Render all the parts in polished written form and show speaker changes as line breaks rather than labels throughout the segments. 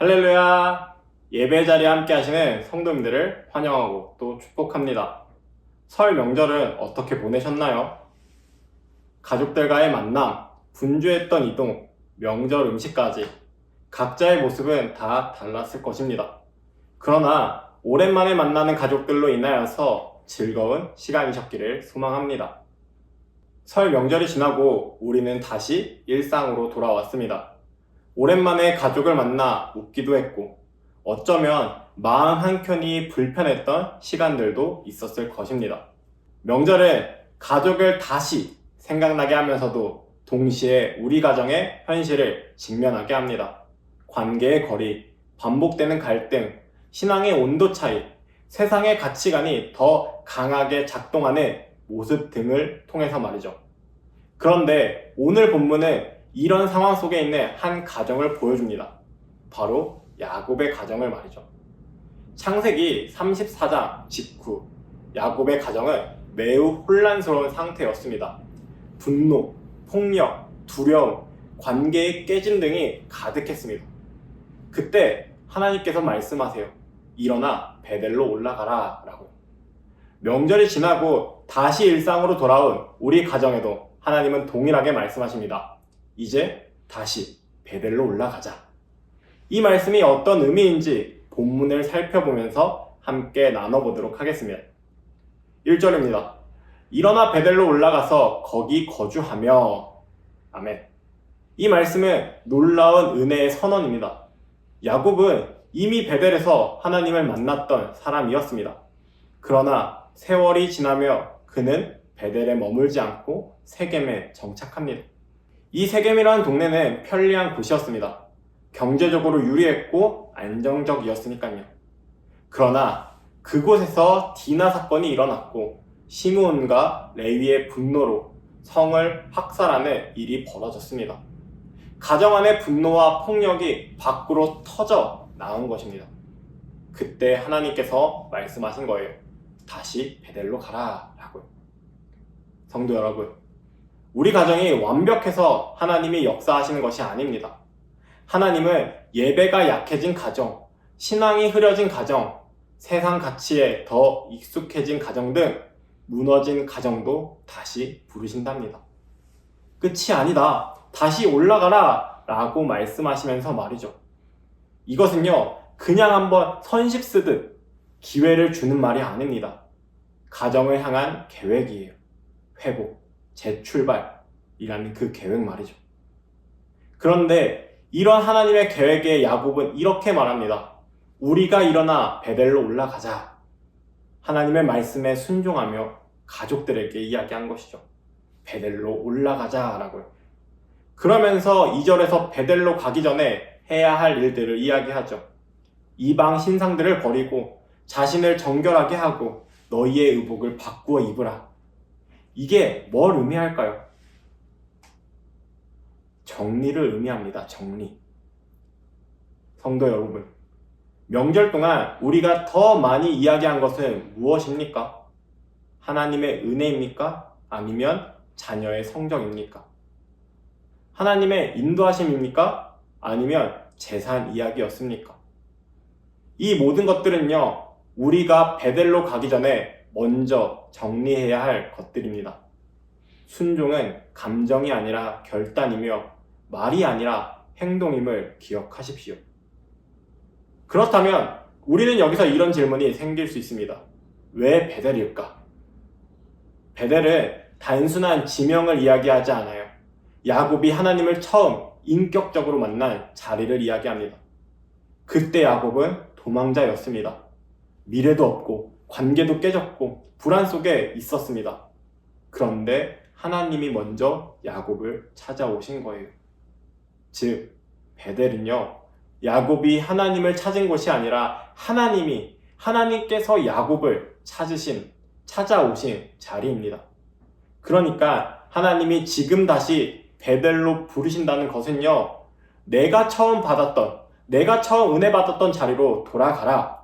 할렐루야! 예배 자리에 함께 하시는 성도님들을 환영하고 또 축복합니다. 설 명절은 어떻게 보내셨나요? 가족들과의 만남, 분주했던 이동, 명절 음식까지 각자의 모습은 다 달랐을 것입니다. 그러나 오랜만에 만나는 가족들로 인하여서 즐거운 시간이셨기를 소망합니다. 설 명절이 지나고 우리는 다시 일상으로 돌아왔습니다. 오랜만에 가족을 만나 웃기도 했고 어쩌면 마음 한켠이 불편했던 시간들도 있었을 것입니다. 명절은 가족을 다시 생각나게 하면서도 동시에 우리 가정의 현실을 직면하게 합니다. 관계의 거리, 반복되는 갈등, 신앙의 온도 차이, 세상의 가치관이 더 강하게 작동하는 모습 등을 통해서 말이죠. 그런데 오늘 본문은 이런 상황 속에 있는 한 가정을 보여줍니다. 바로 야곱의 가정을 말이죠. 창세기 34장 직후 야곱의 가정은 매우 혼란스러운 상태였습니다. 분노, 폭력, 두려움, 관계의 깨짐 등이 가득했습니다. 그때 하나님께서 말씀하세요. 일어나 베델로 올라가라 라고요. 명절이 지나고 다시 일상으로 돌아온 우리 가정에도 하나님은 동일하게 말씀하십니다. 이제 다시 베델로 올라가자. 이 말씀이 어떤 의미인지 본문을 살펴보면서 함께 나눠보도록 하겠습니다. 1절입니다. 일어나 베델로 올라가서 거기 거주하며. 아멘. 이 말씀은 놀라운 은혜의 선언입니다. 야곱은 이미 베델에서 하나님을 만났던 사람이었습니다. 그러나 세월이 지나며 그는 베델에 머물지 않고 세겜에 정착합니다. 이 세겜이라는 동네는 편리한 곳이었습니다. 경제적으로 유리했고 안정적이었으니까요. 그러나 그곳에서 디나 사건이 일어났고 시므온과 레위의 분노로 성을 학살하는 일이 벌어졌습니다. 가정 안의 분노와 폭력이 밖으로 터져 나온 것입니다. 그때 하나님께서 말씀하신 거예요. 다시 베델로 가라 라고요. 성도 여러분, 우리 가정이 완벽해서 하나님이 역사하시는 것이 아닙니다. 하나님은 예배가 약해진 가정, 신앙이 흐려진 가정, 세상 가치에 더 익숙해진 가정 등 무너진 가정도 다시 부르신답니다. 끝이 아니다. 다시 올라가라 라고 말씀하시면서 말이죠. 이것은요, 그냥 한번 선식 쓰듯 기회를 주는 말이 아닙니다. 가정을 향한 계획이에요. 회복, 재출발이라는 그 계획 말이죠. 그런데 이런 하나님의 계획에 야곱은 이렇게 말합니다. 우리가 일어나 베델로 올라가자. 하나님의 말씀에 순종하며 가족들에게 이야기한 것이죠. 베델로 올라가자 라고요. 그러면서 2절에서 베델로 가기 전에 해야 할 일들을 이야기하죠. 이방 신상들을 버리고 자신을 정결하게 하고 너희의 의복을 바꾸어 입으라. 이게 뭘 의미할까요? 정리를 의미합니다. 정리. 성도 여러분, 명절 동안 우리가 더 많이 이야기한 것은 무엇입니까? 하나님의 은혜입니까? 아니면 자녀의 성적입니까? 하나님의 인도하심입니까? 아니면 재산 이야기였습니까? 이 모든 것들은요, 우리가 베델로 가기 전에 먼저 정리해야 할 것들입니다. 순종은 감정이 아니라 결단이며 말이 아니라 행동임을 기억하십시오. 그렇다면 우리는 여기서 이런 질문이 생길 수 있습니다. 왜 베델일까? 베델은 단순한 지명을 이야기하지 않아요. 야곱이 하나님을 처음 인격적으로 만난 자리를 이야기합니다. 그때 야곱은 도망자였습니다. 미래도 없고 관계도 깨졌고 불안 속에 있었습니다. 그런데 하나님이 먼저 야곱을 찾아오신 거예요. 즉, 베델은요, 야곱이 하나님을 찾은 곳이 아니라 하나님께서 야곱을 찾아오신 자리입니다. 그러니까 하나님이 지금 다시 베델로 부르신다는 것은요, 내가 처음 은혜 받았던 자리로 돌아가라.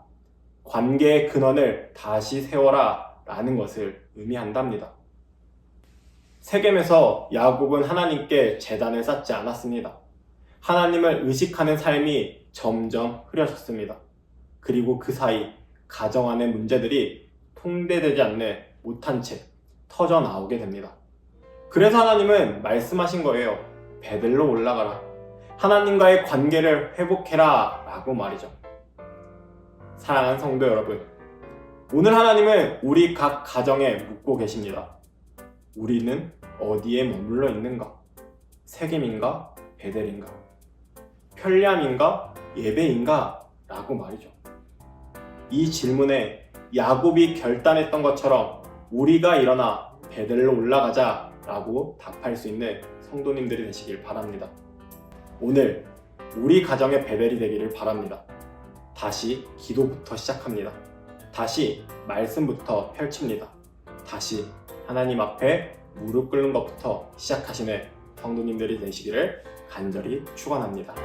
관계의 근원을 다시 세워라 라는 것을 의미한답니다. 세겜에서 야곱은 하나님께 제단을 쌓지 않았습니다. 하나님을 의식하는 삶이 점점 흐려졌습니다. 그리고 그 사이 가정 안의 문제들이 통제되지 않는 못한 채 터져 나오게 됩니다. 그래서 하나님은 말씀하신 거예요. 베델로 올라가라. 하나님과의 관계를 회복해라 라고 말이죠. 사랑하는 성도 여러분, 오늘 하나님은 우리 각 가정에 묻고 계십니다. 우리는 어디에 머물러 있는가? 책임인가? 베델인가? 편리함인가? 예배인가? 라고 말이죠. 이 질문에 야곱이 결단했던 것처럼 우리가 일어나 베델로 올라가자 라고 답할 수 있는 성도님들이 되시길 바랍니다. 오늘 우리 가정의 베델이 되기를 바랍니다. 다시 기도부터 시작합니다. 다시 말씀부터 펼칩니다. 다시 하나님 앞에 무릎 꿇는 것부터 시작하시는 성도님들이 되시기를 간절히 축원합니다.